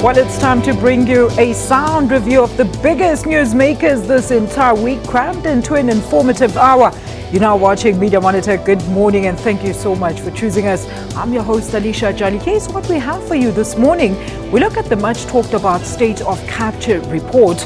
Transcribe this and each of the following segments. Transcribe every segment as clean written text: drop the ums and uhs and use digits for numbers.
Well, it's time to bring you a sound review of the biggest newsmakers this entire week, crammed into an informative hour. You're now watching Media Monitor. Good morning and thank you so much for choosing us. I'm your host, Alicia Jali. Here's what we have for you this morning. We look at the much talked about state of capture report.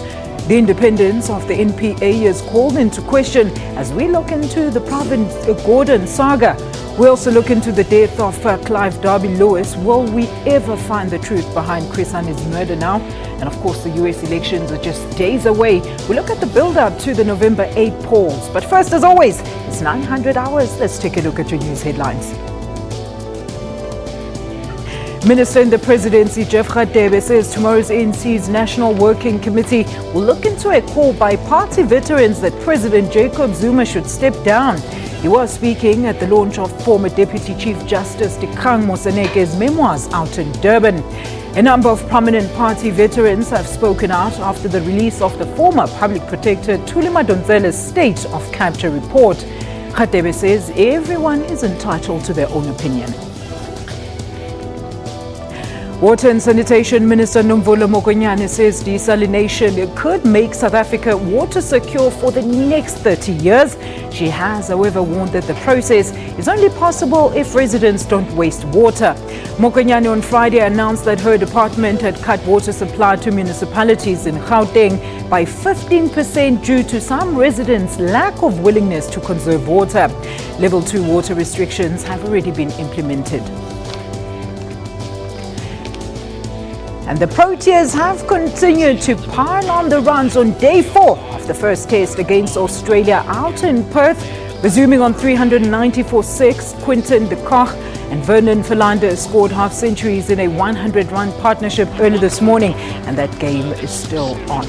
The independence of the NPA is called into question as we look into the Pravin Gordhan saga. We also look into the death of Clive Derby Lewis. Will we ever find the truth behind Chris Hani's murder now? And of course, the US elections are just days away. We look at the build-up to the November 8 polls. But first, as always, it's 900 hours. Let's take a look at your news headlines. Minister in the Presidency, Jeff Radebe, says tomorrow's ANC's National Working Committee will look into a call by party veterans that President Jacob Zuma should step down. He was speaking at the launch of former Deputy Chief Justice Dikgang Moseneke's memoirs out in Durban. A number of prominent party veterans have spoken out after the release of the former Public Protector Thuli Madonsela's State of Capture report. Radebe says everyone is entitled to their own opinion. Water and Sanitation Minister Nomvula Mokonyane says desalination could make South Africa water secure for the next 30 years. She has, however, warned that the process is only possible if residents don't waste water. Mokonyane on Friday announced that her department had cut water supply to municipalities in Gauteng by 15% due to some residents' lack of willingness to conserve water. Level 2 water restrictions have already been implemented. And the Proteas have continued to pile on the runs on day 4 of the first test against Australia out in Perth. Resuming on 394-6, Quinton de Koch and Vernon Philander scored half centuries in a 100-run partnership early this morning, and that game is still on.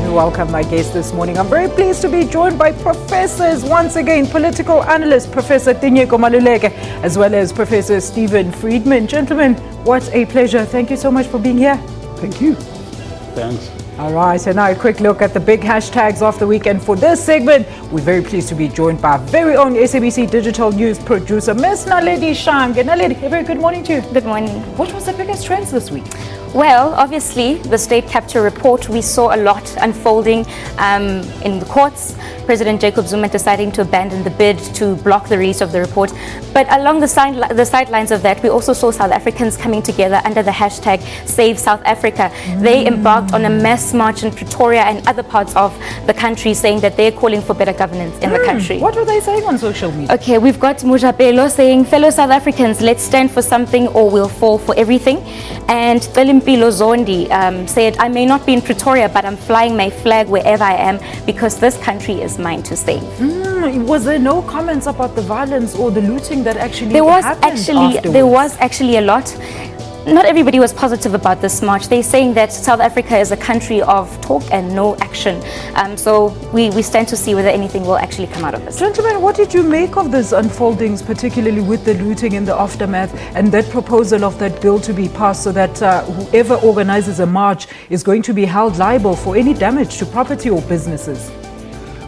Welcome my guest this morning. I'm very pleased to be joined by professors once again, political analyst Professor Tinyeko Maluleke, as well as Professor Stephen Friedman. Gentlemen, what a pleasure. Thank you so much for being here. Thank you. Thanks. All right, so now a quick look at the big hashtags of the week. And for this segment, we're very pleased to be joined by our very own SABC digital news producer, Ms. Naledi Shang. Naledi, a very good morning to you. Good morning. What was the biggest trends this week? Well, obviously, the state capture report, we saw a lot unfolding in the courts. President Jacob Zuma deciding to abandon the bid to block the release of the report. But along the sidelines of that, we also saw South Africans coming together under the hashtag Save South Africa. They embarked on a mass march in Pretoria and other parts of the country saying that they're calling for better governance in the country. What were they saying on social media? Okay, we've got Mujapelo saying, fellow South Africans, let's stand for something or we'll fall for everything. And Mpilo Zondi said, I may not be in Pretoria, but I'm flying my flag wherever I am because this country is mine to save. Was there no comments about the violence or the looting that actually there was happened afterwards? There was actually a lot. Not everybody was positive about this march. They're saying that South Africa is a country of talk and no action. So we stand to see whether anything will actually come out of this. Gentlemen, what did you make of these unfoldings, particularly with the looting in the aftermath and that proposal of that bill to be passed so that whoever organizes a march is going to be held liable for any damage to property or businesses?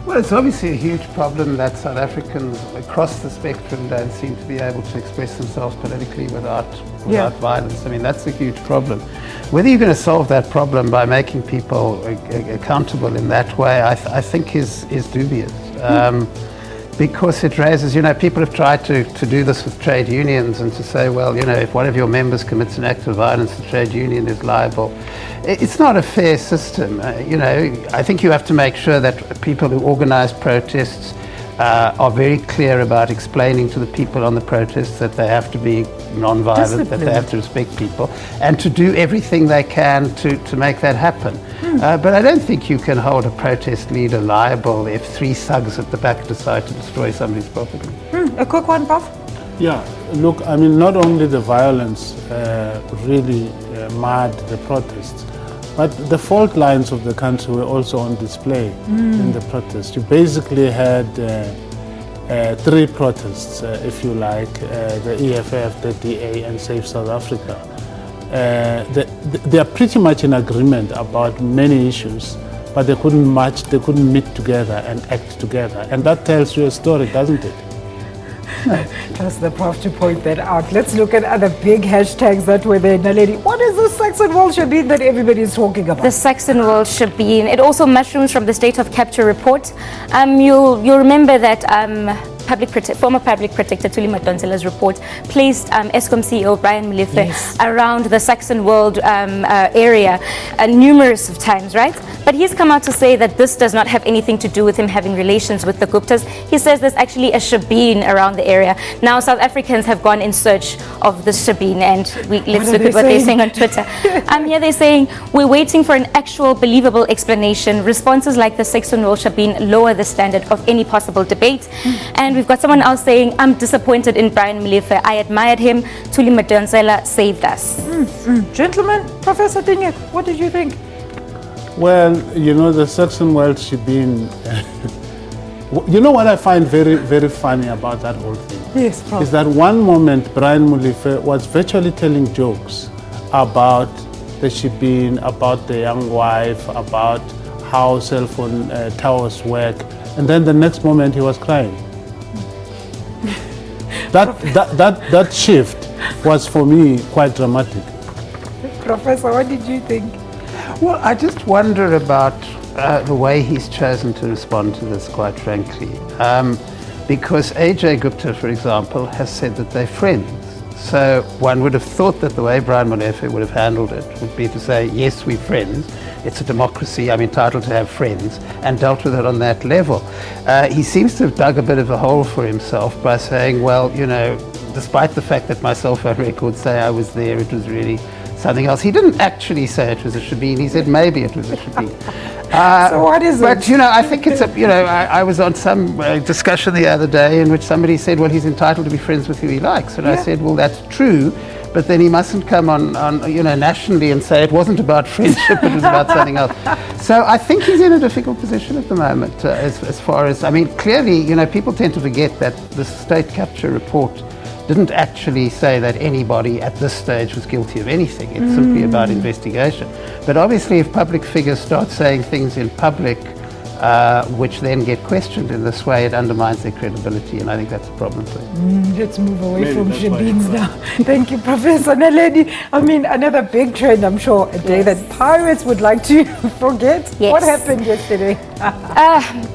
Well, it's obviously a huge problem that South Africans across the spectrum don't seem to be able to express themselves politically without violence. I mean, that's a huge problem. Whether you're going to solve that problem by making people accountable in that way, I think is dubious. Because it raises, people have tried to do this with trade unions and to say, well, if one of your members commits an act of violence, the trade union is liable. It's not a fair system. I think you have to make sure that people who organize protests are very clear about explaining to the people on the protests that they have to be non-violent, that they have to respect people, and to do everything they can to make that happen. But I don't think you can hold a protest leader liable if 3 thugs at the back decide to destroy somebody's property. A quick one, Prof? Yeah, look, I mean, not only the violence really marred the protests, but the fault lines of the country were also on display in the protests. You basically had 3 protests, if you like, the EFF, the DA, and Save South Africa. They are pretty much in agreement about many issues, but they couldn't match, they couldn't meet together and act together. And that tells you a story, doesn't it? Trust the Prof to point that out. Let's look at other big hashtags that were there. Naledi, what is the Saxon World Shabin that everybody is talking about? The Saxon World Shabin. It also mushrooms from the State of Capture report. You'll remember that former public protector Thuli Madonsela's report placed Eskom CEO Brian Molefe around the Saxon World area numerous of times, right? But he's come out to say that this does not have anything to do with him having relations with the Guptas. He says there's actually a Shabin around the area. Now South Africans have gone in search of the Shabin, and let's look at what they're saying on Twitter. Here they're saying, we're waiting for an actual believable explanation. Responses like the Saxon World Shabin lower the standard of any possible debate. And we've got someone else saying, I'm disappointed in Brian Molefe. I admired him. Thuli Madonsela saved us. Gentlemen, Professor Dinyek, what did you think? Well, you know, the Saxon World Shabin, you know what I find very, very funny about that whole thing? Yes, Prof. Is that one moment Brian Molefe was virtually telling jokes about the Shabin, about the young wife, about how cell phone towers work, and then the next moment he was crying. That shift was for me quite dramatic. Professor, what did you think? Well, I just wonder about the way he's chosen to respond to this, quite frankly. Because AJ Gupta, for example, has said that they're friends. So one would have thought that the way Brian Molefe would have handled it would be to say, yes, we're friends. It's a democracy. I'm entitled to have friends, and dealt with it on that level. He seems to have dug a bit of a hole for himself by saying, well, you know, despite the fact that my cell phone records say I was there, it was really something else. He didn't actually say it was a Shabin. He said maybe it was a Shabin. So what is it? But, you know, I think it's a, you know, I was on some discussion the other day in which somebody said, well, he's entitled to be friends with who he likes. And I said, well, that's true, but then he mustn't come on, you know, nationally and say it wasn't about friendship, it was about something else. So I think he's in a difficult position at the moment as far as, I mean, clearly, you know, people tend to forget that the state capture report didn't actually say that anybody at this stage was guilty of anything. It's simply about investigation. But obviously, if public figures start saying things in public which then get questioned in this way, it undermines their credibility, and I think that's a problem for them. Let's move away from Shabins now. Thank you, Professor Naledi. I mean, another big trend, I'm sure, a day that pirates would like to forget. Yes. What happened yesterday?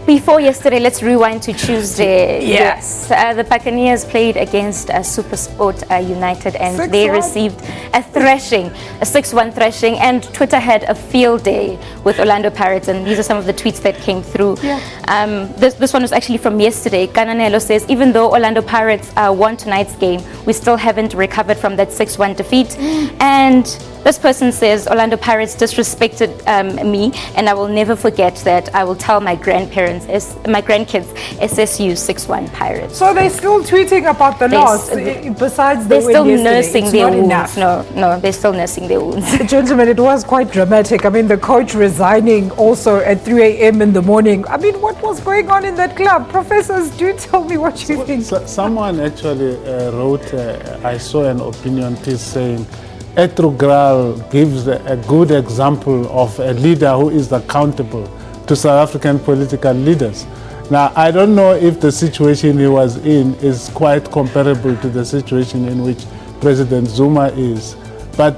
Before yesterday, let's rewind to Tuesday. Yes. The Buccaneers played against SuperSport United, and they received a thrashing, a 6-1 thrashing, and Twitter had a field day with Orlando Pirates, and these are some of the tweets that came through. This one was actually from yesterday. Kananelo says, even though Orlando Pirates won tonight's game, we still haven't recovered from that 6-1 defeat. And this person says, Orlando Pirates disrespected me, and I will never forget that. I will tell my grandkids, SSU 6-1 Pirates. So they're still tweeting about the loss, besides the they're still win nursing their wounds. Enough. No, they're still nursing their wounds. Gentlemen, it was quite dramatic. I mean, the coach resigning also at 3 a.m. in the morning. I mean, what was going on in that club? Professors, do tell me what you think. Someone actually wrote, I saw an opinion piece saying, Etrugral gives a good example of a leader who is accountable to South African political leaders. Now, I don't know if the situation he was in is quite comparable to the situation in which President Zuma is, but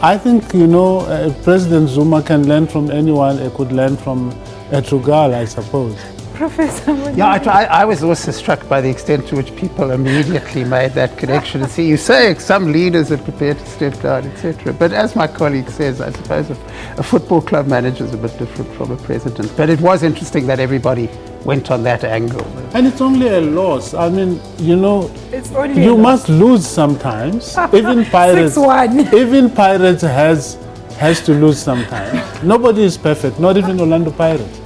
I think, you know, President Zuma can learn from anyone. He could learn from Etrugral, I suppose. Professor, I was also struck by the extent to which people immediately made that connection. And see, you say some leaders are prepared to step down, etc. But as my colleague says, I suppose a football club manager is a bit different from a president. But it was interesting that everybody went on that angle. And it's only a loss. I mean, you know, you must lose sometimes. Even Pirates, 6-1. Even Pirates has to lose sometimes. Nobody is perfect, not even Orlando Pirates.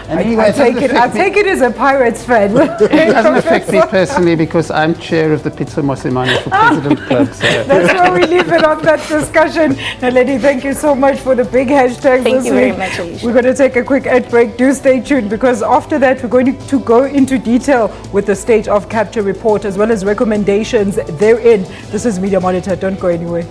And anyway, I take it as a Pirates fan. It doesn't affect me personally because I'm chair of the Pizza Mosemane for President Club. So. That's where we leave it on that discussion. Naledi, thank you so much for the big hashtags. Thank you very much, Alicia. We're going to take a quick ad break. Do stay tuned, because after that we're going to go into detail with the State of Capture report as well as recommendations therein. This is Media Monitor. Don't go anywhere.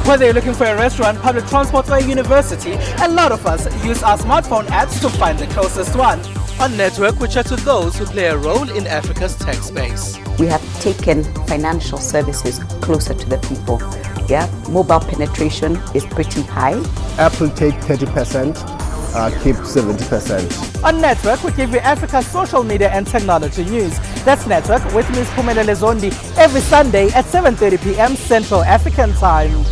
Whether you're looking for a restaurant, public transport, or a university, a lot of us use our smartphone apps to find the closest one. On Network, we chat to those who play a role in Africa's tech space. We have taken financial services closer to the people. Yeah, mobile penetration is pretty high. Apple take 30%, keep 70%. On Network, we give you Africa's social media and technology news. That's Network with Ms. Phumelele Zondi every Sunday at 7:30 p.m. Central African Time.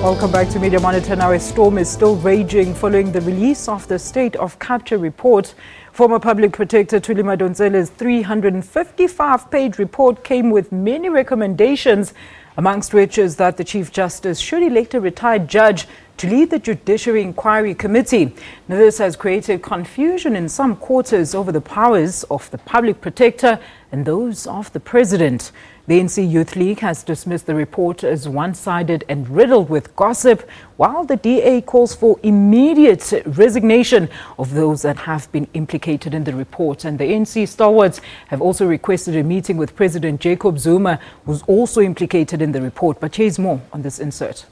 Welcome back to Media Monitor. Now, a storm is still raging following the release of the State of Capture report. Former Public Protector Thuli Madonsela's 355-page report came with many recommendations, amongst which is that the Chief Justice should elect a retired judge to lead the Judiciary Inquiry Committee. Now, this has created confusion in some quarters over the powers of the Public Protector and those of the President. The ANC Youth League has dismissed the report as one-sided and riddled with gossip, while the DA calls for immediate resignation of those that have been implicated in the report. And the ANC stalwarts have also requested a meeting with President Jacob Zuma, who's also implicated in the report. But here's more on this insert.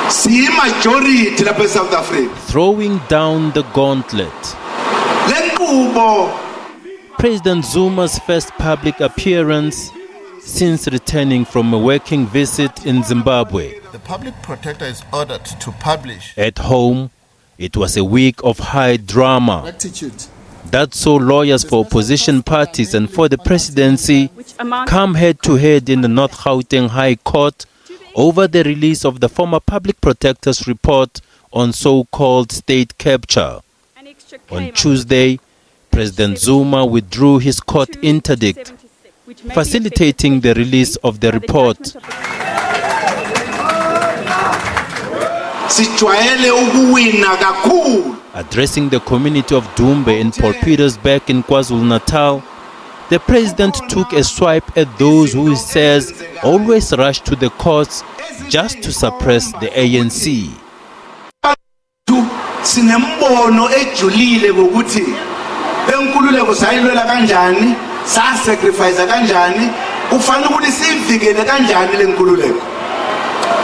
See majority lapha South Africa. Throwing down the gauntlet. President Zuma's first public appearance since returning from a working visit in Zimbabwe. The Public Protector is ordered to publish. At home, it was a week of high drama. That saw lawyers for opposition parties and for the presidency come head-to-head in the North Gauteng High Court over the release of the former Public Protector's report on so-called state capture. On Tuesday, President Zuma withdrew his court interdict, facilitating the release of the report. Addressing the community of Dumbe in Paul Petersburg in KwaZulu-Natal, the president took a swipe at those who he says always rush to the courts just to suppress the ANC. Benkululeko sayilwela kanjani, sacrifice kanjani, kufanele ukuthi sivikele kanjani lenkululeko.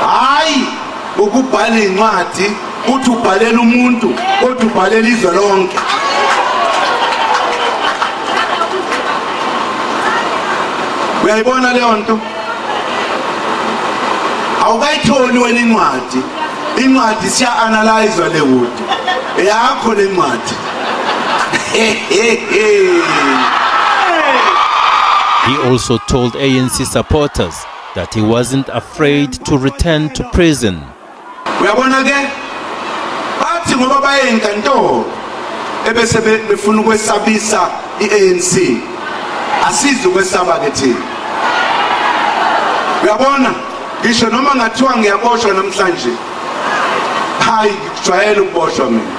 Hayi ukubhala incwadi uthi ubhalela umuntu kodwa ubhalela izwe lonke. Uyayibona leyo nto? Awukayitholi wena incwadi. Incwadi siya analyze le kude. Yakho le ncwadi. He also told ANC supporters that he wasn't afraid to return to prison. Uyabona ke bathi ngoba baye enkantolo ebese befuna ukwesabisa iANC asize ukwesaba ke thina. Uyabona ngisho noma ngathiwa ngiyaboshwa namhlanje hayi ngijwayele ukuboshwa mina.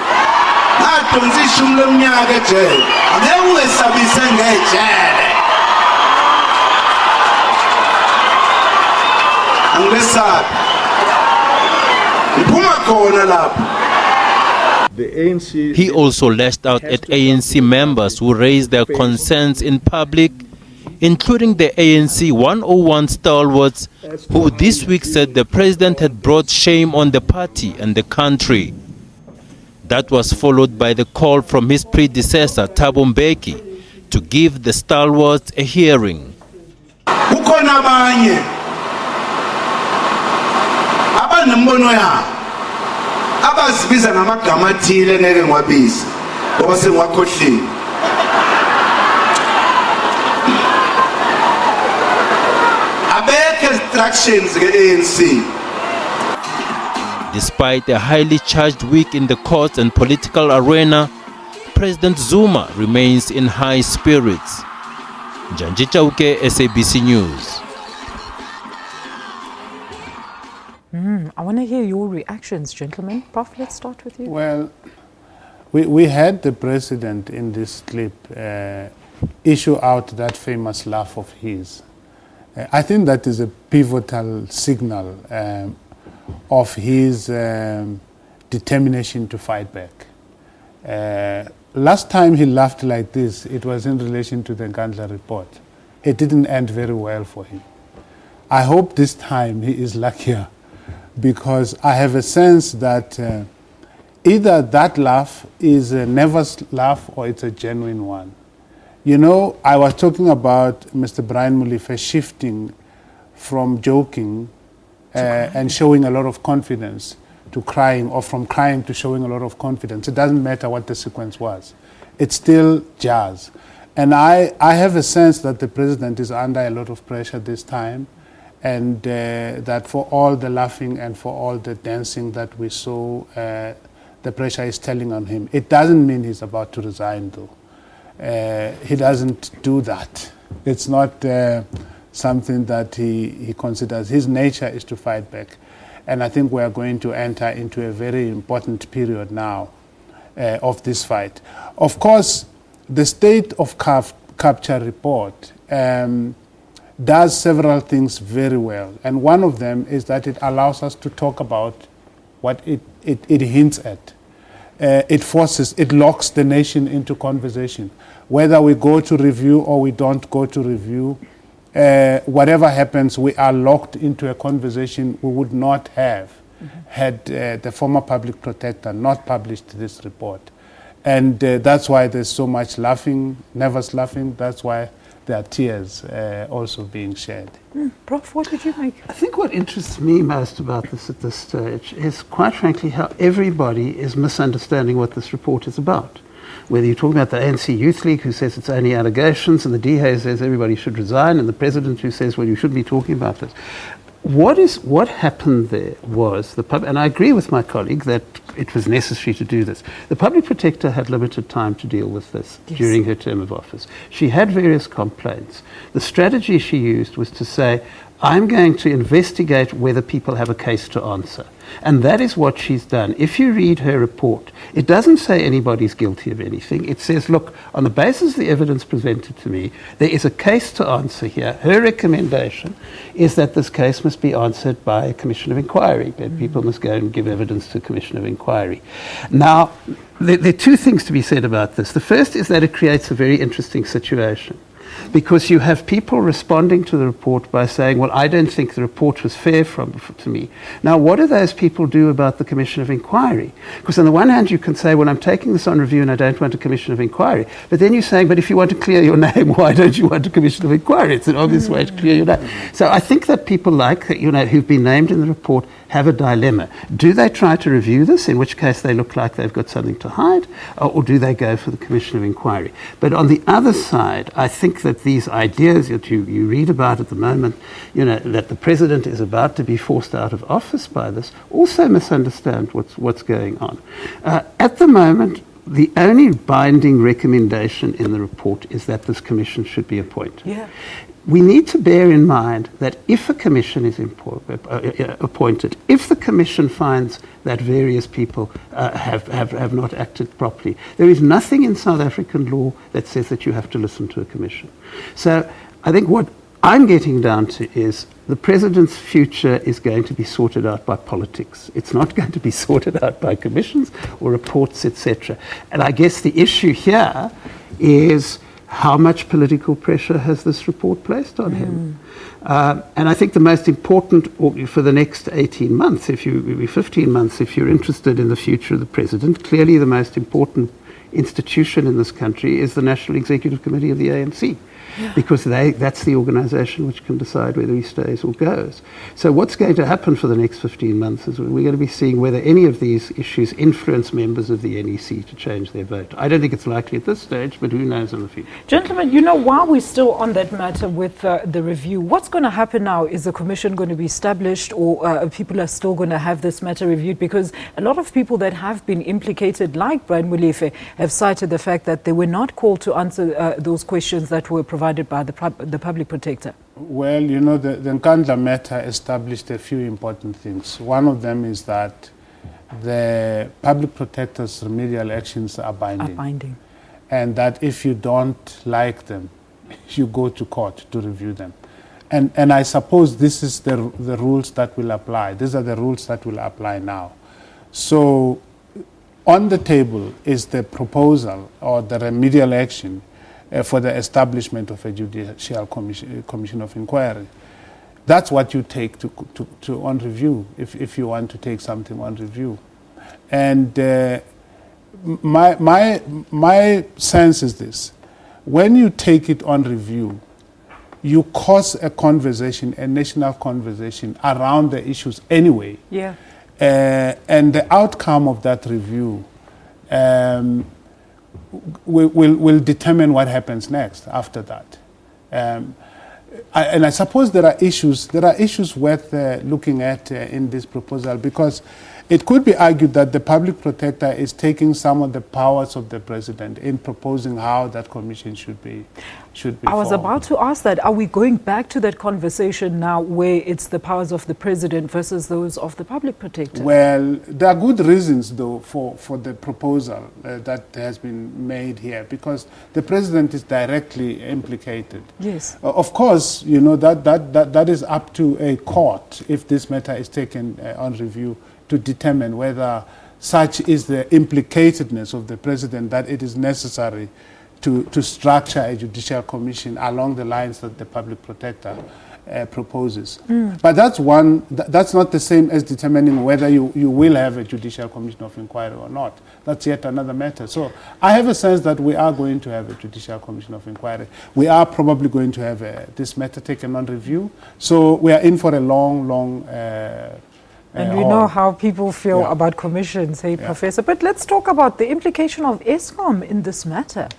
He also lashed out at ANC members who raised their concerns in public, including the ANC 101 stalwarts, who this week said the president had brought shame on the party and the country. That was followed by the call from his predecessor, Thabo Mbeki, to give the stalwarts a hearing. Kukhona abanye abanembono yabo abazibiza ngamagama athile ngeke ngiwabize ngoba sengiwakhohlile. Abekho instructions ke-ANC. Despite a highly charged week in the courts and political arena, President Zuma remains in high spirits. Njanji Chauke, SABC News. I want to hear your reactions, gentlemen. Prof, let's start with you. Well, we had the president in this clip issue out that famous laugh of his. I think that is a pivotal signal of his determination to fight back. Last time he laughed like this, it was in relation to the Nkandla report. It didn't end very well for him. I hope this time he is luckier, because I have a sense that either that laugh is a nervous laugh or it's a genuine one. You know, I was talking about Mr. Brian Molefe shifting from joking and showing a lot of confidence to crying, or from crying to showing a lot of confidence. It doesn't matter what the sequence was. It's still jazz. And I have a sense that the president is under a lot of pressure this time, and that for all the laughing and for all the dancing that we saw, the pressure is telling on him. It doesn't mean he's about to resign, though. He doesn't do that. It's not something that he considers. His nature is to fight back. And I think we are going to enter into a very important period now of this fight. Of course, the State of Capture report does several things very well. And one of them is that it allows us to talk about what it hints at. It locks the nation into conversation. Whether we go to review or we don't go to review, whatever happens, we are locked into a conversation we would not have had the former public protector not published this report. And that's why there's so much laughing, nervous laughing. That's why there are tears also being shed. Prof, what did you make? I think what interests me most about this at this stage is, quite frankly, how everybody is misunderstanding what this report is about. Whether you're talking about the ANC Youth League, who says it's only allegations, and the DA says everybody should resign, and the president who says, well, you shouldn't be talking about this. What happened there was, and I agree with my colleague that it was necessary to do this. The public protector had limited time to deal with this during her term of office. She had various complaints. The strategy she used was to say, I'm going to investigate whether people have a case to answer. And that is what she's done. If you read her report, it doesn't say anybody's guilty of anything. It says, look, on the basis of the evidence presented to me, there is a case to answer here. Her recommendation is that this case must be answered by a commission of inquiry. That people must go and give evidence to a commission of inquiry. Now, there are two things to be said about this. The first is that it creates a very interesting situation, because you have people responding to the report by saying, well, I don't think the report was fair to me. Now, what do those people do about the Commission of Inquiry? Because on the one hand, you can say, well, I'm taking this on review and I don't want a Commission of Inquiry. But then you're saying, but if you want to clear your name, why don't you want a Commission of Inquiry? It's an obvious way to clear your name. So I think that people who've been named in the report have a dilemma. Do they try to review this, in which case they look like they've got something to hide, or do they go for the Commission of Inquiry? But on the other side, I think that these ideas that you read about at the moment, that the president is about to be forced out of office by this, also misunderstand what's going on. At the moment, the only binding recommendation in the report is that this commission should be appointed. Yeah. We need to bear in mind that if a commission is appointed, if the commission finds that various people have not acted properly, there is nothing in South African law that says that you have to listen to a commission. So I think what I'm getting down to is the president's future is going to be sorted out by politics. It's not going to be sorted out by commissions or reports, etc. And I guess the issue here is, how much political pressure has this report placed on him? And I think the most important, for the next 18 months, 15 months, if you're interested in the future of the president, clearly the most important institution in this country is the National Executive Committee of the ANC. Because that's the organisation which can decide whether he stays or goes. So what's going to happen for the next 15 months is we're going to be seeing whether any of these issues influence members of the NEC to change their vote. I don't think it's likely at this stage, but who knows in the future. Gentlemen, while we're still on that matter with the review, what's going to happen now? Is the commission going to be established, or people are still going to have this matter reviewed? Because a lot of people that have been implicated, like Brian Molefe, have cited the fact that they were not called to answer those questions that were provided by the public protector. Well, the Nkandla matter established a few important things. One of them is that the public protector's remedial actions are binding. and that if you don't like them, you go to court to review them. And I suppose this is the rules that will apply. These are the rules that will apply now. So on the table is the proposal or the remedial action for the establishment of a judicial commission of inquiry. That's what you take to on review if you want to take something on review. And my sense is this: when you take it on review, you cause a conversation, a national conversation around the issues anyway. Yeah. And the outcome of that review will determine what happens next after that. And I suppose there are issues worth looking at in this proposal, because it could be argued that the public protector is taking some of the powers of the president in proposing how that commission should be I was formed. about to ask that. Are we going back to that conversation now where it's the powers of the president versus those of the public protector? Well, there are good reasons, though, for the proposal that has been made here, because the president is directly implicated. Yes. Of course, you know, that is up to a court, if this matter is taken on review, to determine whether such is the implicatedness of the president that it is necessary to structure a judicial commission along the lines that the public protector proposes. But that's not the same as determining whether you will have a judicial commission of inquiry or not. That's yet another matter. So I have a sense that we are going to have a judicial commission of inquiry. We are probably going to have this matter taken on review. So we are in for a long and we know how people feel about commissions, hey, Professor. But let's talk about the implication of ESCOM in this matter.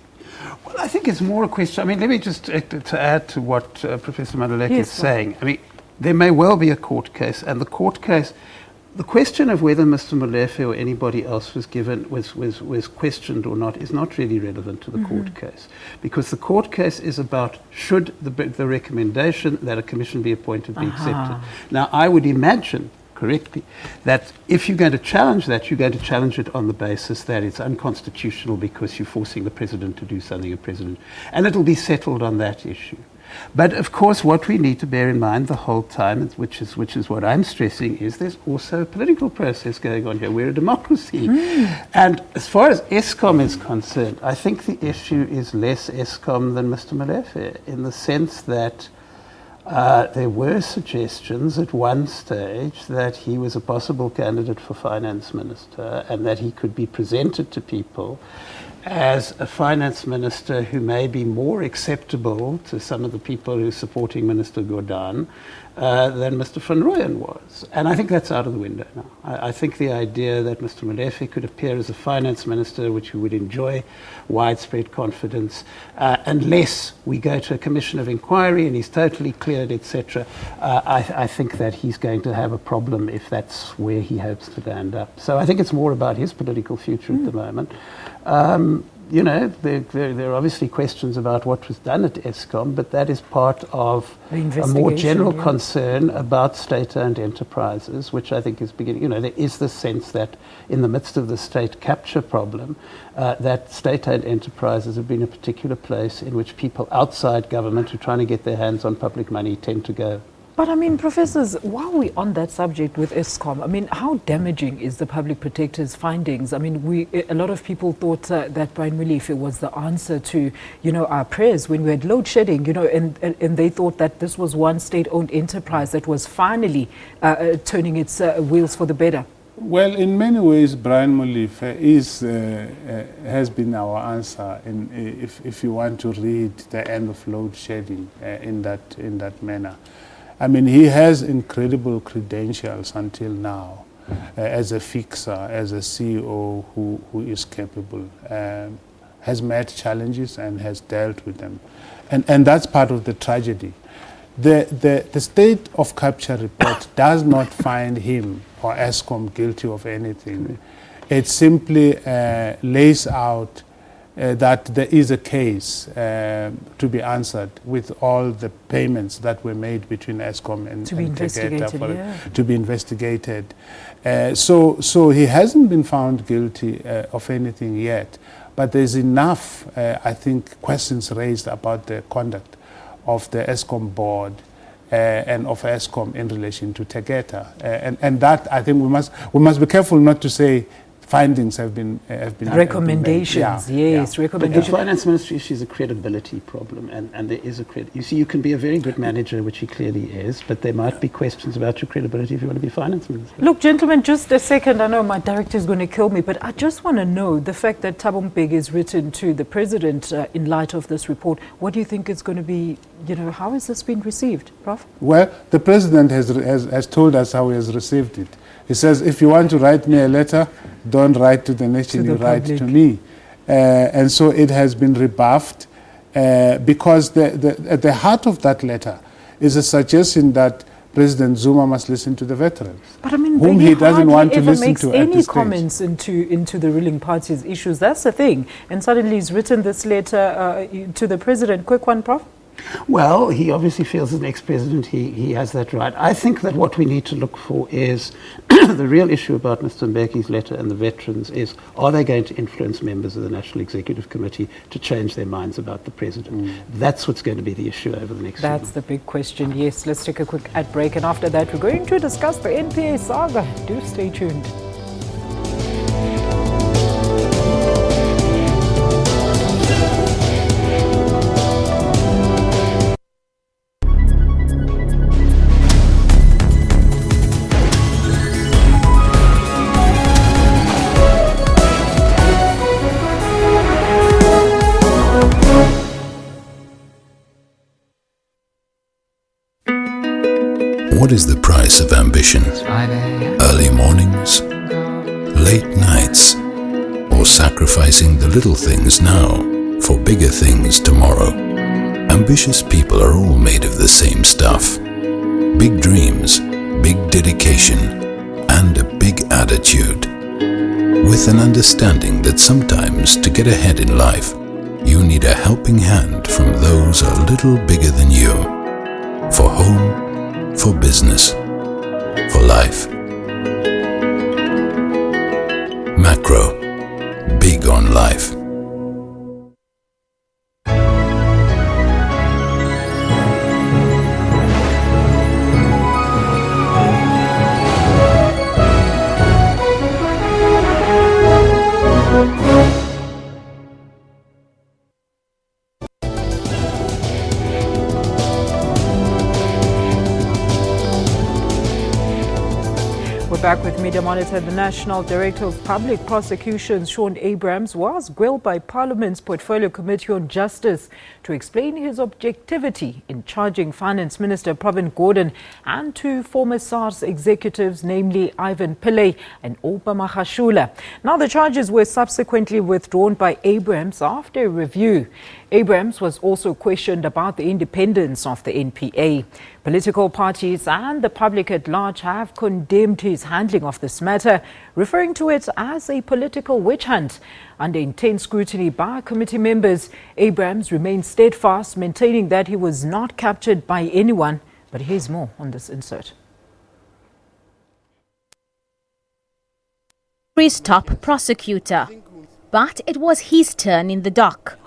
Well, I think it's more a question. I mean, let me just to add to what Professor Maluleke is saying. I mean, there may well be a court case, and the court case, the question of whether Mr. Molefe or anybody else was questioned or not is not really relevant to the court case, because the court case is about should the recommendation that a commission be appointed be accepted. Now, I would imagine correctly that if you're going to challenge that, you're going to challenge it on the basis that it's unconstitutional because you're forcing the president to do something, and it'll be settled on that issue. But of course, what we need to bear in mind the whole time, which is what I'm stressing, is there's also a political process going on here. We're a democracy. And as far as ESCOM is concerned, I think the issue is less ESCOM than Mr. Molefe, in the sense that there were suggestions at one stage that he was a possible candidate for finance minister, and that he could be presented to people as a finance minister who may be more acceptable to some of the people who are supporting Minister Gordhan than Mr. Van Rooyen was. And I think that's out of the window now. I think the idea that Mr. Molefe could appear as a finance minister, which would enjoy widespread confidence, unless we go to a commission of inquiry and he's totally cleared, etc., I think that he's going to have a problem if that's where he hopes to land up. So I think it's more about his political future at the moment. You know, there are obviously questions about what was done at ESCOM, but that is part of a more general concern about state-owned enterprises, which I think is beginning. You know, there is the sense that in the midst of the state capture problem, that state-owned enterprises have been a particular place in which people outside government who are trying to get their hands on public money tend to go. But I mean, professors, while we're on that subject with ESCOM, I mean, how damaging is the public protector's findings? I mean, a lot of people thought that Pravin Molefe was the answer to, you know, our prayers when we had load shedding, you know, and they thought that this was one state-owned enterprise that was finally turning its wheels for the better. Well, in many ways, Pravin Molefe has been our answer. If you want to read the end of load shedding in that manner. I mean, he has incredible credentials until now as a fixer, as a CEO who is capable, has met challenges and has dealt with them. And that's part of the tragedy. The state of capture report does not find him or ESCOM guilty of anything. It simply lays out that there is a case to be answered with all the payments that were made between ESCOM and Tegeta to be investigated. So he hasn't been found guilty of anything yet. but there's enough, I think, questions raised about the conduct of the ESCOM board and of ESCOM in relation to Tegeta. And that, I think, we must be careful not to say findings have been recommendations. Yes, recommendations. But the finance ministry issue is a credibility problem, and there is a you see, you can be a very good manager, which he clearly is, but there might be questions about your credibility if you want to be finance minister. Look, gentlemen, just a second. I know my director is going to kill me, but I just want to know the fact that Thabo Mbeki is written to the president in light of this report. What do you think is going to be, how has this been received, Prof? Well, the president has told us how he has received it. He says, if you want to write me a letter, don't write to the nation, you write to me. And so it has been rebuffed because at the heart of that letter is a suggestion that President Zuma must listen to the veterans, but I mean, whom he doesn't want to listen to at this stage. Any comments into the ruling party's issues? That's the thing. And suddenly he's written this letter to the president. Quick one, Prof. Well, he obviously feels as an ex-president he has that right. I think that what we need to look for is the real issue about Mr. Mbeki's letter and the veterans is, are they going to influence members of the National Executive Committee to change their minds about the president? That's what's going to be the issue over the next few months. That's the big question, yes. Let's take a quick ad break, and after that we're going to discuss the NPA saga. Do stay tuned. What is the price of ambition? Early mornings, late nights, or sacrificing the little things now for bigger things tomorrow? Ambitious people are all made of the same stuff. Big dreams, big dedication, and a big attitude. With an understanding that sometimes to get ahead in life, you need a helping hand from those a little bigger than you. For home, for business, for life. Macro, big on life. Back with Media Monitor, the National Director of Public Prosecutions, Shaun Abrahams, was grilled by Parliament's Portfolio Committee on Justice to explain his objectivity in charging Finance Minister Pravin Gordhan and two former SARS executives, namely Ivan Pillay and Oupa Magashule. Now, the charges were subsequently withdrawn by Abrahams after a review. Abrahams was also questioned about the independence of the NPA. Political parties and the public at large have condemned his handling of this matter, referring to it as a political witch hunt. Under intense scrutiny by committee members, Abrahams remained steadfast, maintaining that he was not captured by anyone. But here's more on this insert. His top prosecutor, but it was his turn in the dock.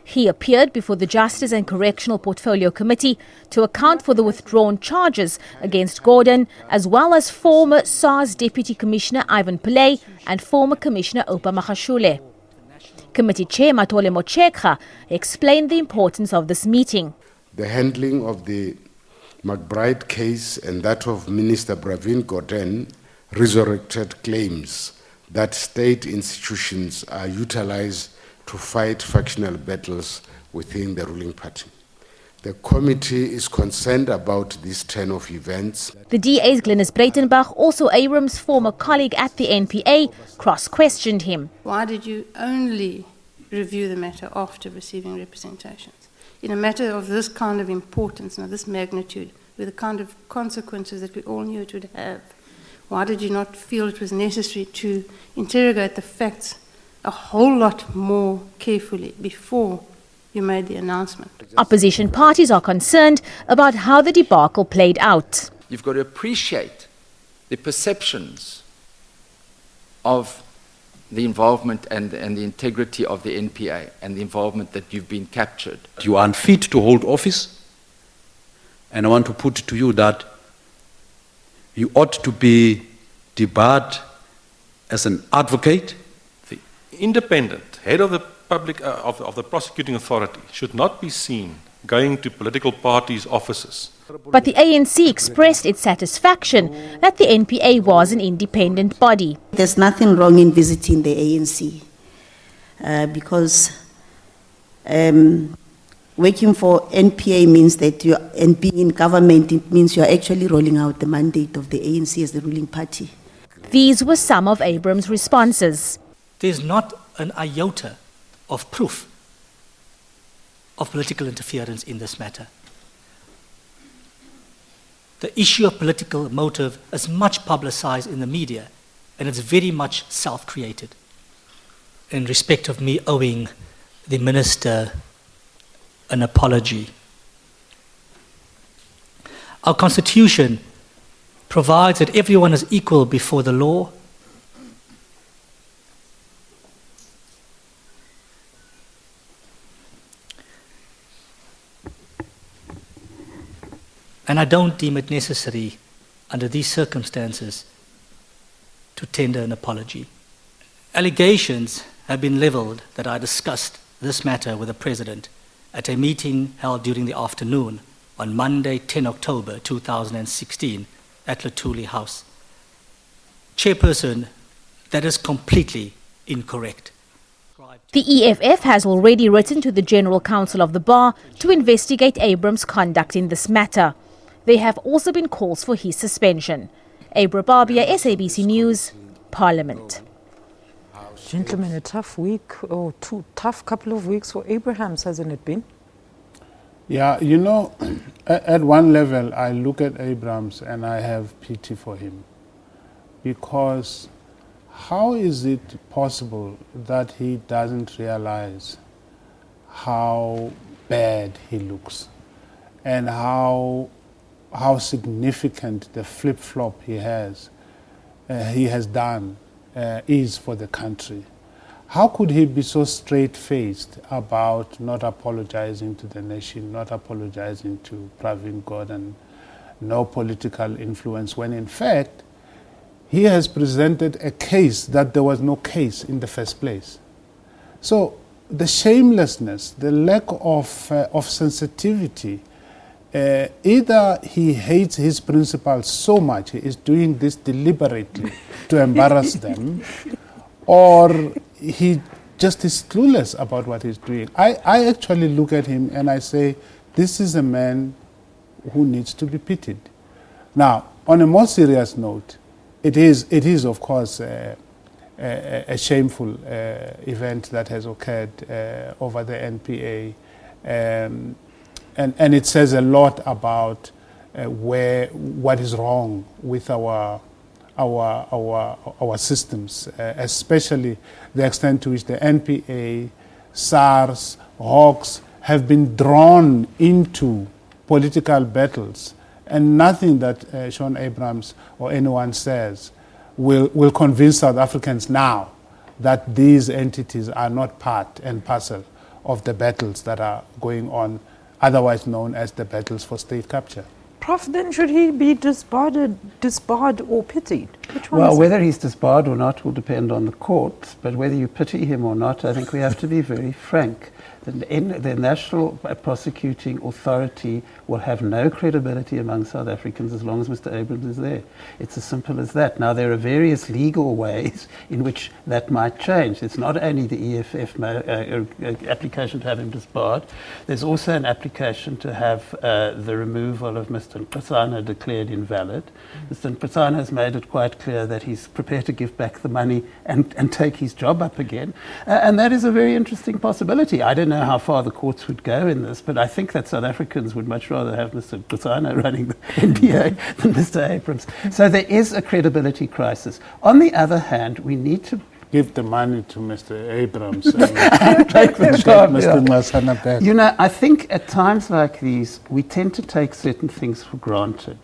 He appeared before the Justice and Correctional Portfolio Committee to account for the withdrawn charges against Gordhan, as well as former SARS Deputy Commissioner Ivan Pillay and former Commissioner Oupa Magashule. Committee Chair Matole Mochekga explained the importance of this meeting. The handling of the McBride case and that of Minister Pravin Gordhan resurrected claims that state institutions are utilized to fight factional battles within the ruling party. The committee is concerned about this turn of events. The DA's Glenys Breitenbach, also Abrahams' former colleague at the NPA, cross-questioned him. Why did you only review the matter after receiving representations? In a matter of this kind of importance and of this magnitude, with the kind of consequences that we all knew it would have, why did you not feel it was necessary to interrogate the facts a whole lot more carefully before you made the announcement? Opposition parties are concerned about how the debacle played out. You've got to appreciate the perceptions of the involvement and the integrity of the NPA and the involvement that you've been captured. You are unfit to hold office, and I want to put to you that you ought to be debarred as an advocate. The independent head of the public of the prosecuting authority should not be seen going to political parties' offices. But the ANC expressed its satisfaction that the NPA was an independent body. There's nothing wrong in visiting the ANC because working for NPA means that and being in government, it means you're actually rolling out the mandate of the ANC as the ruling party. These were some of Abrams' responses. There's not an iota of proof of political interference in this matter. The issue of political motive is much publicized in the media, and it's very much self-created. In respect of me owing the minister an apology. Our Constitution provides that everyone is equal before the law. And I don't deem it necessary under these circumstances to tender an apology. Allegations have been leveled that I discussed this matter with the President at a meeting held during the afternoon on Monday, 10 October 2016 at Luthuli House. Chairperson, that is completely incorrect. The EFF has already written to the General Counsel of the Bar to investigate Abrams' conduct in this matter. There have also been calls for his suspension. Abra Barbia, SABC News, Parliament. Gentlemen, a tough week, or tough couple of weeks for Abrahams, hasn't it been? Yeah, you know, at one level, I look at Abrams and I have pity for him. Because how is it possible that he doesn't realize how bad he looks and how significant the flip-flop he has done is for the country? How could he be so straight-faced about not apologizing to the nation, not apologizing to Pravin Gordhan, no political influence, when in fact he has presented a case that there was no case in the first place? So the shamelessness, the lack of sensitivity, either he hates his principals so much, he is doing this deliberately to embarrass them, or he just is clueless about what he's doing. I actually look at him and I say, this is a man who needs to be pitied. Now, on a more serious note, it is of course a shameful event that has occurred over the NPA, and it says a lot about what is wrong with our systems, especially the extent to which the NPA, SARS, Hawks have been drawn into political battles, and nothing that Sean Abrams or anyone says will convince South Africans now that these entities are not part and parcel of the battles that are going on, otherwise known as the battles for state capture. Prof, then should he be disbarred or pitied? Which one Well, is whether he's disbarred or not will depend on the courts, but whether you pity him or not, I think we have to be very frank. The National Prosecuting Authority will have no credibility among South Africans as long as Mr. Abrams is there. It's as simple as that. Now, there are various legal ways in which that might change. It's not only the EFF application to have him disbarred. There's also an application to have the removal of Mr. Nkosi declared invalid. Mr. Nkosi has made it quite clear that he's prepared to give back the money and take his job up again. And that is a very interesting possibility. I don't know how far the courts would go in this, but I think that South Africans would much rather have Mr. Nkosi running the NPA than Mr. Abrams. So there is a credibility crisis. On the other hand, we need to give the money to Mr. Abrams and take the job, Mr. Masana back. You know, I think at times like these, we tend to take certain things for granted.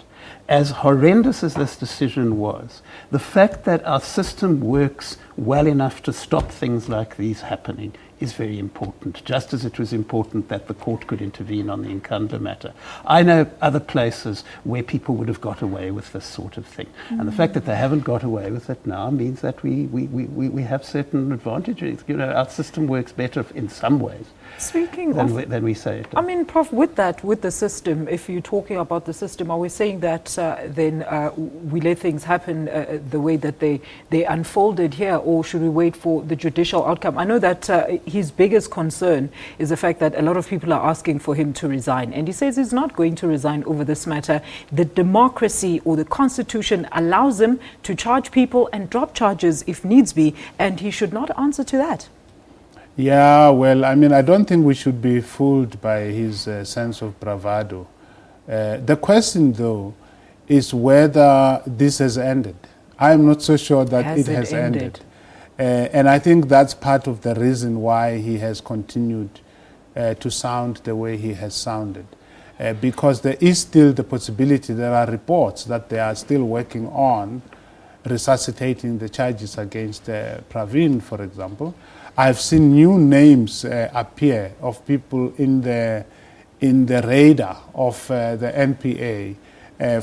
as horrendous as this decision was, the fact that our system works well enough to stop things like these happening is very important, just as it was important that the court could intervene on the Nkandla matter. I know other places where people would have got away with this sort of thing. And the fact that they haven't got away with it now means that we have certain advantages. You know, our system works better in some ways. Speaking than we say it does. I mean, Prof, with the system, if you're talking about the system, are we saying that then we let things happen the way that they unfolded here, or should we wait for the judicial outcome? I know that his biggest concern is the fact that a lot of people are asking for him to resign, and he says he's not going to resign over this matter. The democracy or the constitution allows him to charge people and drop charges if needs be, and he should not answer to that. Yeah, well, I mean, I don't think we should be fooled by his sense of bravado. The question, though, is whether this has ended. I'm not so sure that it has ended. And I think that's part of the reason why he has continued to sound the way he has sounded. Because there is still the possibility, there are reports that they are still working on resuscitating the charges against Pravin, for example. I've seen new names appear of people in the radar of the NPA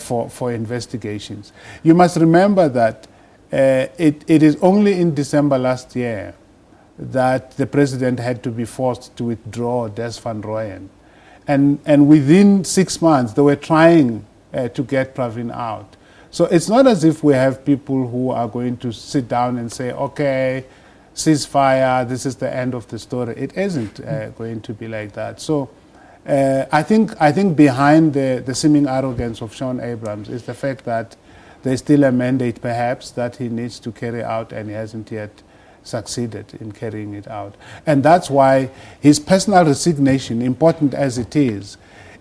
for investigations. You must remember that it is only in December last year that the president had to be forced to withdraw Des Van Rooyen. And within 6 months, they were trying to get Pravin out. So it's not as if we have people who are going to sit down and say, okay, ceasefire, this is the end of the story. It isn't going to be like that. So I think behind the seeming arrogance of Shaun Abrahams is the fact that there's still a mandate perhaps that he needs to carry out, and he hasn't yet succeeded in carrying it out. And that's why his personal resignation, important as it is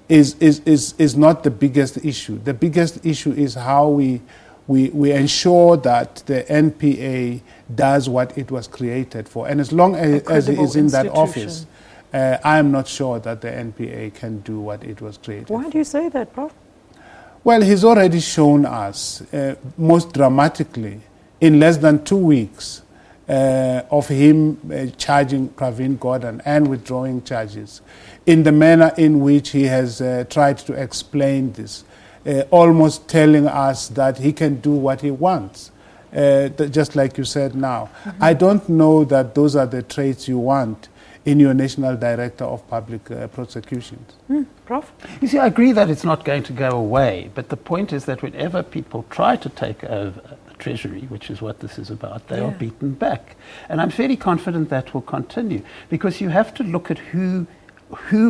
not the biggest issue. The biggest issue is how we ensure that the NPA does what it was created for. And as long as it is in that office, I am not sure that the NPA can do what it was created for. Why do you say that, Prof? Well, he's already shown us, most dramatically, in less than 2 weeks, of him charging Pravin Gordhan and withdrawing charges, in the manner in which he has tried to explain this. Almost telling us that he can do what he wants, just like you said now. Mm-hmm. I don't know that those are the traits you want in your National Director of Public Prosecutions. Prof? You see, I agree that it's not going to go away, but the point is that whenever people try to take over the Treasury, which is what this is about, they are beaten back. And I'm fairly confident that will continue, because you have to look at who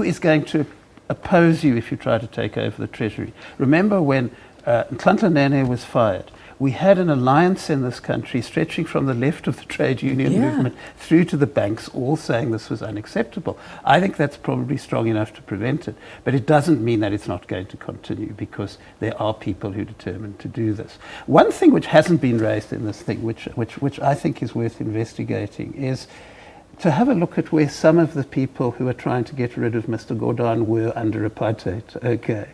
is going to oppose you if you try to take over the Treasury. Remember when Nhlanhla Nene was fired, we had an alliance in this country stretching from the left of the trade union movement through to the banks, all saying this was unacceptable. I think that's probably strong enough to prevent it, but it doesn't mean that it's not going to continue, because there are people who are determined to do this. One thing which hasn't been raised in this thing, which I think is worth investigating, is to have a look at where some of the people who are trying to get rid of Mr. Gordhan were under apartheid. Okay.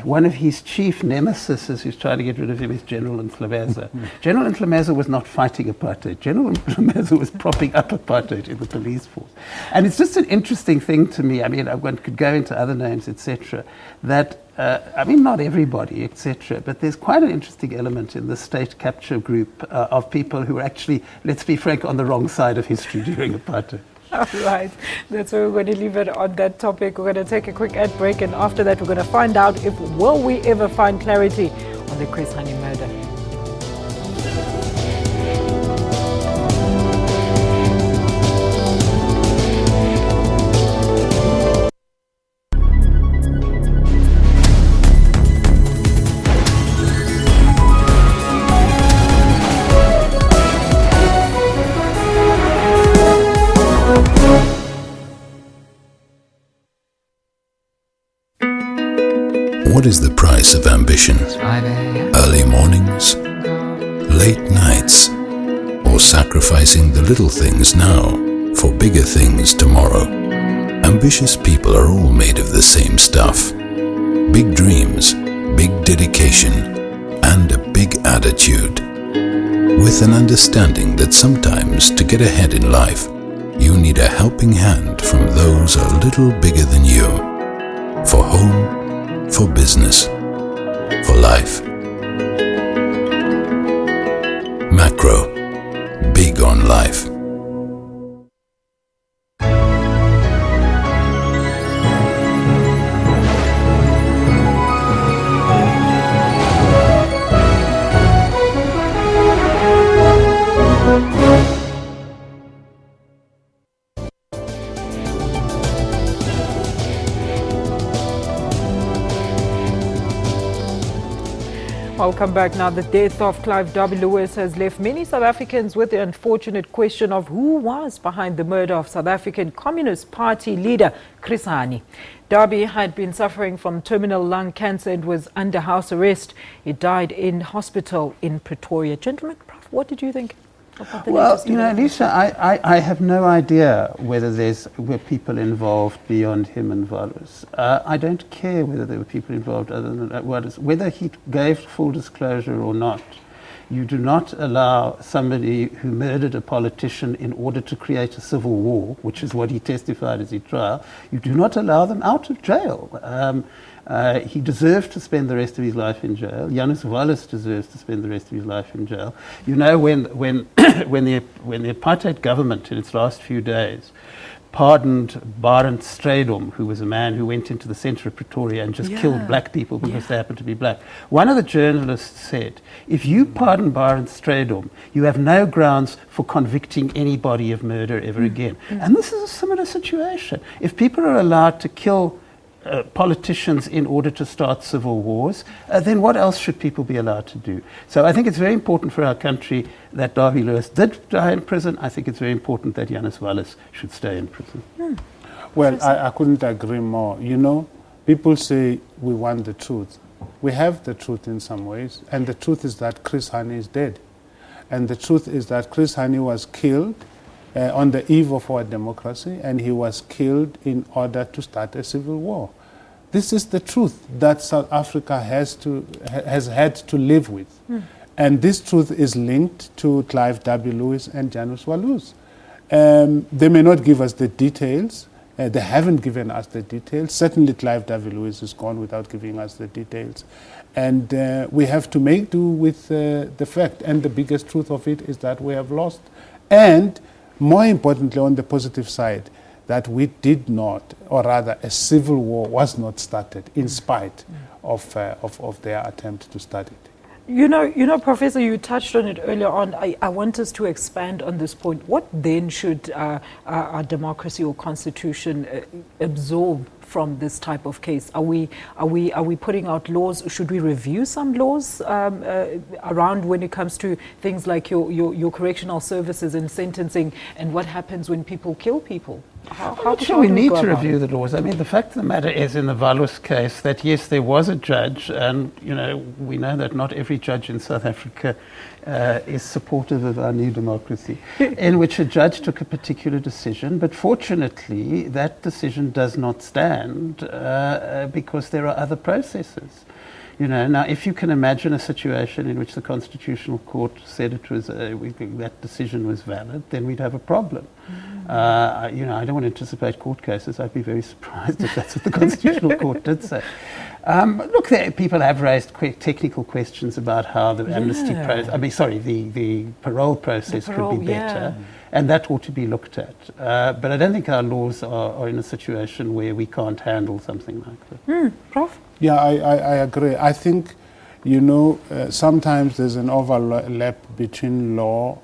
One of his chief nemesis who's trying to get rid of him is General Nhlanhla. General Nhlanhla was not fighting apartheid. General Nhlanhla was propping up apartheid in the police force. And it's just an interesting thing to me. I mean, one could go into other names, etc., that not everybody, etc., but there's quite an interesting element in the state capture group of people who are actually, let's be frank, on the wrong side of history during apartheid. All right, that's where we're going to leave it on that topic. We're going to take a quick ad break, and after that we're going to find out if will we ever find clarity on the Chris Hani murder. What is the price of ambition? Early mornings, late nights, or sacrificing the little things now for bigger things tomorrow? Ambitious people are all made of the same stuff. Big dreams, big dedication, and a big attitude. With an understanding that sometimes to get ahead in life, you need a helping hand from those a little bigger than you. For home, for business, for life. Macro, big on life. Welcome back. Now, the death of Clive Derby Lewis has left many South Africans with the unfortunate question of who was behind the murder of South African Communist Party leader Chris Hani. Derby had been suffering from terminal lung cancer and was under house arrest. He died in hospital in Pretoria. Gentlemen, Prof, what did you think? Well, you know, Alicia, I have no idea whether were people involved beyond him and Wallace. I don't care whether there were people involved other than Wallace. Whether he gave full disclosure or not, you do not allow somebody who murdered a politician in order to create a civil war, which is what he testified as he trial, you do not allow them out of jail. He deserved to spend the rest of his life in jail. Janus Wallace deserves to spend the rest of his life in jail. You know, when the apartheid government in its last few days pardoned Barend Stradom, who was a man who went into the centre of Pretoria and just killed black people because they happened to be black. One of the journalists said, if you pardon Barend Stradom, you have no grounds for convicting anybody of murder ever again. And this is a similar situation. If people are allowed to kill politicians in order to start civil wars, then what else should people be allowed to do? So I think it's very important for our country that Derby Lewis did die in prison. I think it's very important that Janus Wallace should stay in prison. Well, I couldn't agree more. You know, people say we want the truth. We have the truth in some ways, and the truth is that Chris Hani is dead. And the truth is that Chris Hani was killed on the eve of our democracy, and he was killed in order to start a civil war. This is the truth that South Africa has had to live with. And this truth is linked to Clive Derby Lewis and Janus Wallace. They may not give us the details. They haven't given us the details. Certainly Clive Derby Lewis is gone without giving us the details. And we have to make do with the fact. And the biggest truth of it is that we have lost. And more importantly, on the positive side, that we did not, or rather a civil war was not started in spite of their attempt to start it. You know, Professor, you touched on it earlier on. I want us to expand on this point. What then should our democracy or constitution absorb from this type of case? Are we putting out laws? Should we review some laws around when it comes to things like your correctional services and sentencing, and what happens when people kill people? How sure we need to review the laws. I mean, the fact of the matter is, in the Wallace case, that yes, there was a judge, and you know, we know that not every judge in South Africa is supportive of our new democracy, in which a judge took a particular decision, but fortunately, that decision does not stand because there are other processes. You know, now if you can imagine a situation in which the Constitutional Court said it was that decision was valid, then we'd have a problem. You know, I don't want to anticipate court cases. I'd be very surprised if that's what the Constitutional Court did say. Look, people have raised technical questions about how the amnesty process, the parole process could be better, and that ought to be looked at. But I don't think our laws are in a situation where we can't handle something like that. Prof? Yeah, I agree. I think, you know, sometimes there's an overlap between law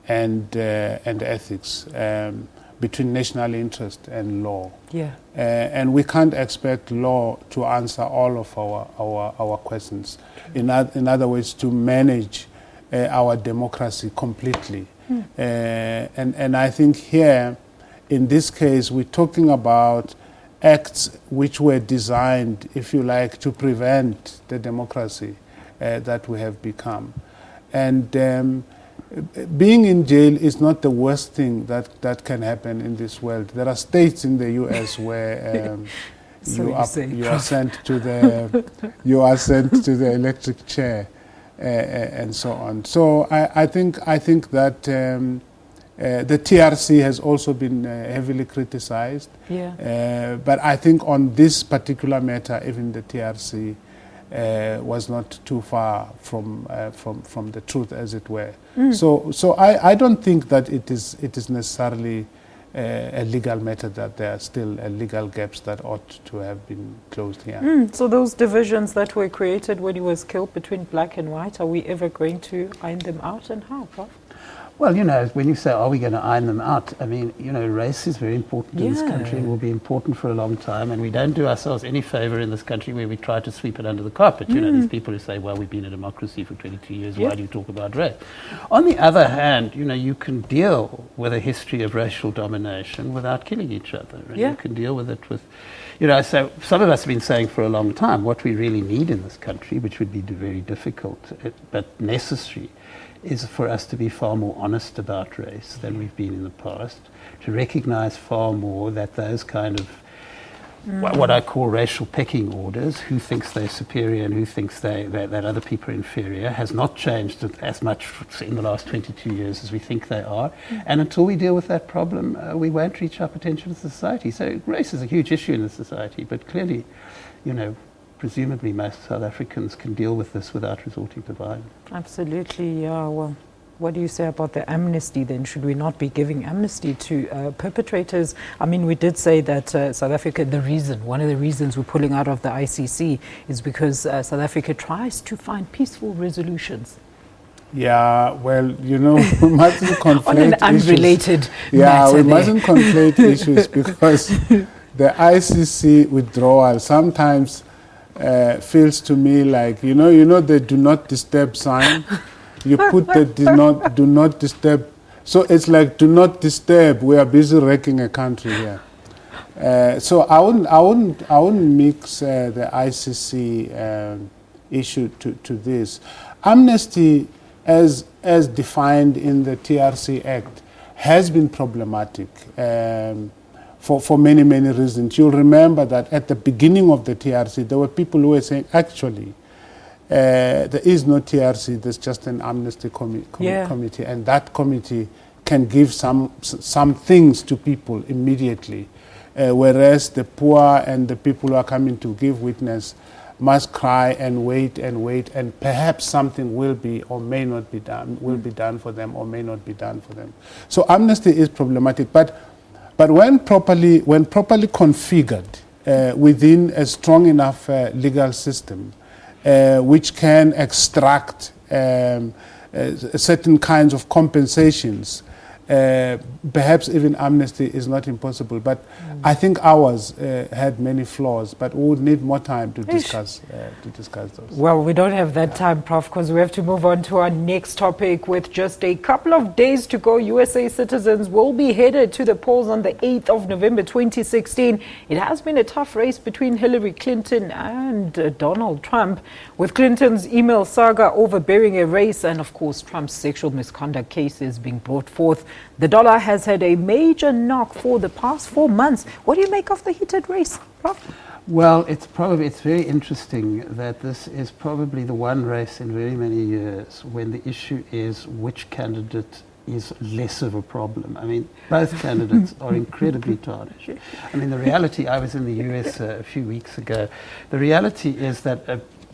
and ethics, between national interest and law. Yeah. And we can't expect law to answer all of our questions. In other words, to manage our democracy completely. And I think here, in this case, we're talking about acts which were designed, if you like, to prevent the democracy that we have become. And being in jail is not the worst thing that can happen in this world. There are states in the US where So you are sent to the electric chair, and so on. So I think that the TRC has also been heavily criticized. Yeah. But I think on this particular matter, even the TRC was not too far from the truth, as it were. So I don't think that it is necessarily a legal matter, that there are still legal gaps that ought to have been closed here. So those divisions that were created when he was killed between black and white, are we ever going to iron them out, and how, Prof? Well, when you say, are we going to iron them out? I mean, race is very important in this country and will be important for a long time. And we don't do ourselves any favor in this country where we try to sweep it under the carpet. These people who say, well, we've been a democracy for 22 years. Why do you talk about race? On the other hand, you can deal with a history of racial domination without killing each other. And you can deal with it with, so some of us have been saying for a long time, what we really need in this country, which would be very difficult but necessary, is for us to be far more honest about race than we've been in the past, to recognize far more that those kind of what I call racial pecking orders, who thinks they're superior and who thinks that other people are inferior, has not changed as much in the last 22 years as we think they are. And until we deal with that problem, we won't reach our potential as a society. So race is a huge issue in the society, but clearly, presumably most South Africans can deal with this without resorting to violence. Absolutely, yeah. Well, what do you say about the amnesty then? Should we not be giving amnesty to perpetrators? I mean, we did say that South Africa, one of the reasons we're pulling out of the ICC is because South Africa tries to find peaceful resolutions. Yeah, well, we mustn't conflate on an unrelated issues. Yeah, we mustn't conflate issues, because the ICC withdrawal sometimes feels to me like, the do not disturb sign. You put the do not disturb. So it's like, do not disturb. We are busy wrecking a country here. So I wouldn't mix the ICC issue to this. Amnesty, as defined in the TRC Act, has been problematic. For many, many reasons. You'll remember that at the beginning of the TRC, there were people who were saying, actually, there is no TRC, there's just an amnesty committee, and that committee can give some things to people immediately, whereas the poor and the people who are coming to give witness must cry and wait, and perhaps something will be or may not be done, will be done for them or may not be done for them. So amnesty is problematic, but when properly configured within a strong enough legal system, which can extract certain kinds of compensations, perhaps even amnesty is not impossible. But I think ours had many flaws, but we would need more time to discuss those. Well, we don't have that time, Prof, because we have to move on to our next topic. With just a couple of days to go, USA citizens will be headed to the polls on the 8th of November 2016. It has been a tough race between Hillary Clinton and Donald Trump, with Clinton's email saga overbearing a race and, of course, Trump's sexual misconduct cases being brought forth. The dollar has had a major knock for the past 4 months. What do you make of the heated race, Prof? Well, it's very interesting that this is probably the one race in very many years when the issue is which candidate is less of a problem. I mean, both candidates are incredibly tarnished. I mean, the reality, I was in the US a few weeks ago, the reality is that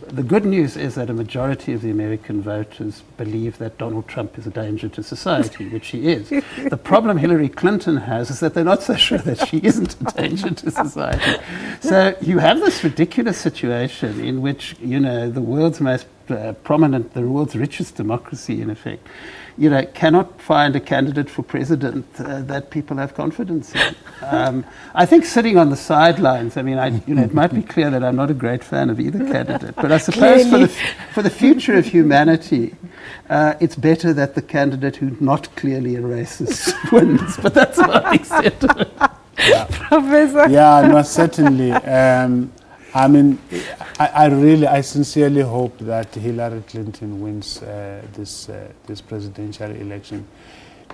the good news is that a majority of the American voters believe that Donald Trump is a danger to society, which he is. The problem Hillary Clinton has is that they're not so sure that she isn't a danger to society. So you have this ridiculous situation in which, the world's most prominent, the world's richest democracy, in effect, cannot find a candidate for president that people have confidence in. I think sitting on the sidelines, I mean, it might be clear that I'm not a great fan of either candidate, but I suppose for the future of humanity, it's better that the candidate who's not clearly a racist wins. But that's my extent of it. Yeah. Professor? Yeah, no, certainly. I mean, I sincerely hope that Hillary Clinton wins this presidential election.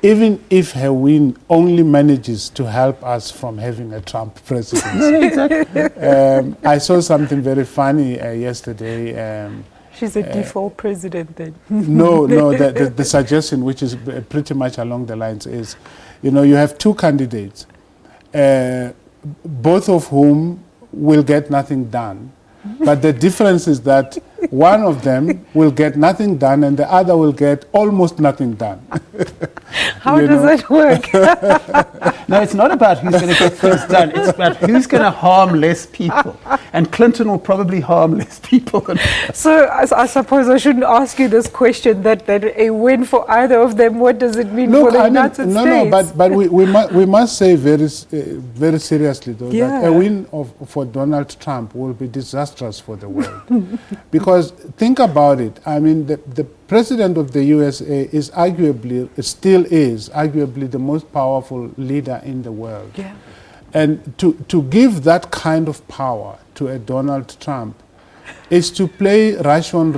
even if her win only manages to help us from having a Trump presidency. Exactly. I saw something very funny yesterday. She's a default president then. No, the suggestion, which is pretty much along the lines, is, you know, you have two candidates, both of whom will get nothing done. But the difference is that one of them will get nothing done and the other will get almost nothing done. How does that work? No, it's not about who's going to get things done. It's about who's going to harm less people. And Clinton will probably harm less people than us. So I suppose I shouldn't ask you this question, that a win for either of them, what does it mean for the United States? No, but we must say very seriously, though, that a win for Donald Trump will be disastrous for the world. Because think about it. I mean, the president of the USA is still arguably the most powerful leader in the world. Yeah. And to give that kind of power to a Donald Trump is to play Russian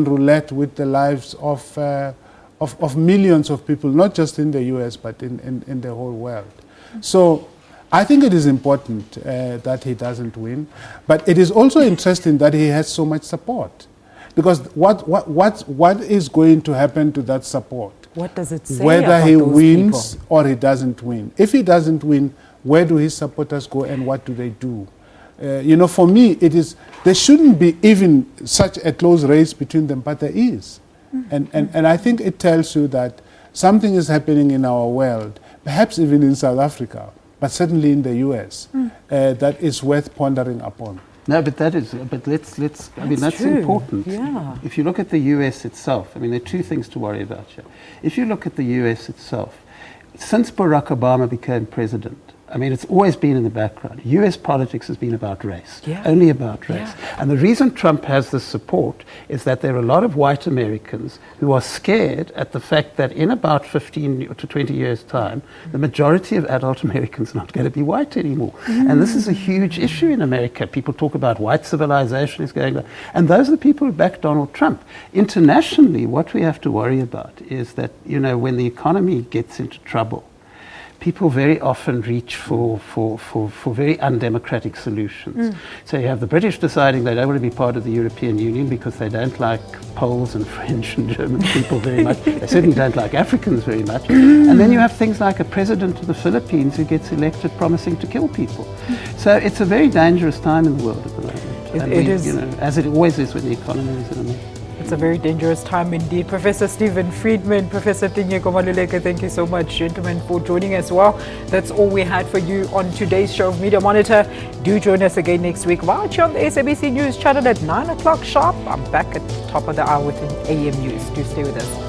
roulette with the lives of millions of people, not just in the US, but in the whole world. So I think it is important that he doesn't win, but it is also interesting that he has so much support. Because what is going to happen to that support? What does it say Whether about he those wins people? or he doesn't win. If he doesn't win, where do his supporters go and what do they do? You know, for me, there shouldn't be even such a close race between them, but there is. And I think it tells you that something is happening in our world, perhaps even in South Africa, but certainly in the US, that is worth pondering upon. No, but let's I mean, that's true. important. Yeah. If you look at the US itself, I mean, there are two things to worry about here. If you look at the US itself, since Barack Obama became president, I mean, it's always been in the background. US politics has been about race, only about race. Yeah. And the reason Trump has this support is that there are a lot of white Americans who are scared at the fact that in about 15 to 20 years' time, the majority of adult Americans are not going to be white anymore. And this is a huge issue in America. People talk about white civilization is going down. And those are the people who back Donald Trump. Internationally, what we have to worry about is that, you know, when the economy gets into trouble, people very often reach for very undemocratic solutions. So you have the British deciding they don't want to be part of the European Union because they don't like Poles and French and German people very much. They certainly don't like Africans very much. And then you have things like a president of the Philippines who gets elected promising to kill people. So it's a very dangerous time in the world at the moment. It is. You know, as it always is when the economy is in a mess. It's a very dangerous time indeed. Professor Stephen Friedman, Professor Tinyeko Maluleke, thank you so much, gentlemen, for joining us. Well, that's all we had for you on today's show of Media Monitor. Do join us again next week. Watch on the SABC News channel at 9 o'clock sharp. I'm back at the top of the hour with an AM News. Do stay with us.